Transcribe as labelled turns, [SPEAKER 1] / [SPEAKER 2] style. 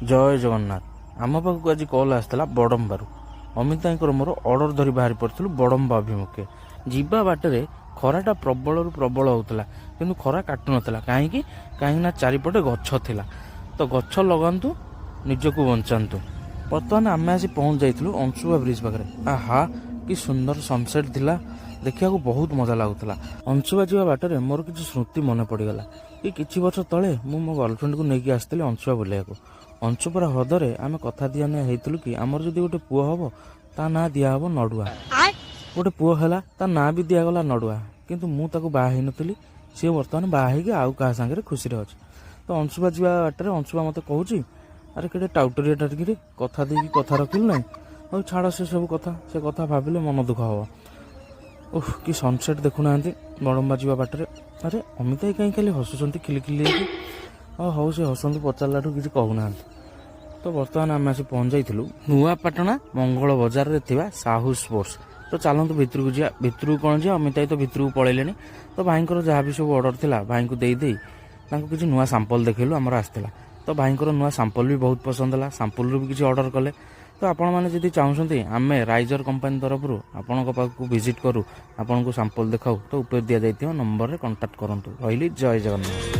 [SPEAKER 1] जय जगन्नाथ। आम पाखक आज कल आसाला बड़म्बारू अमिताईंकर मोर अर्डर धरी बाहरी पड़ू बड़म्बा अभिमुखे जीवा बाटर खराटा प्रबल प्रबल होता कि खरा काटु नाला कहीं कहीं चारिपटे गछ थिला तो गछ लगातु निजक बंचातु। बर्तमान आम आसी पहुँच जाइलु अंशुआ ब्रिज पाखे। आहा कि सुंदर सनसेट थिला देखा बहुत मजा लगुला। अंशुआ जावा बाटर मोर किसी स्मृति मन पड़गला कि किछि वर्ष तले मु मो गर्लफ्रेंड को लेकिन आसती अंशुआ बुलाइक। अंशुपरा हृदय आम कथा दिया होइतलु कि आमर जदि गोटे पुओ हम ता ना दिया हम नडुआ। गोटे पुओ है ता ना भी दिगला नडुआ किंतु मु ताको बाहा नथली सी बर्तमान बाहा आउ क्या सांगे खुशी अच्छे। तो अंशुपा जावा बाटर अंशुपा मत कहूँ अरे केटे टाउटरिया टे कथा देकी कथा रखिलु ना और छाड़ से सब कथा से कथा भाविले मन दुख हम। ओह कि सनसेट देखुना बड़म्बा जावा बाटर। अरे अमिता कहीं खाली हसुंट खिलिखिली हौ से हसंत पचारा किसी कहूना। तो बर्तमान आम आसी पहुँच जाइलु नुआपाटना मंगल बजार में थिबा साहू स्पोर्ट्स। तो चलतु भितर को जा भितर कौन जा अमिता तो भितर को पलैले। तो भाई जहाँ भी सब ऑर्डर थिला भाई को देई किसी नुआ सैंपल देखलु आमर आसला। तो भाई नुआ सैंपल भी बहुत पसंद है सैंपल भी किसी ऑर्डर कले। तो आपण मैंने जब चाहते आम राइजर कंपनी तरफ आपण पाखक विजिट करूँ आपन को सैंपल देखाऊ तो ऊपर दि जाइए नंबर में कांटेक्ट करूँ। रही जय जगन्नाथ।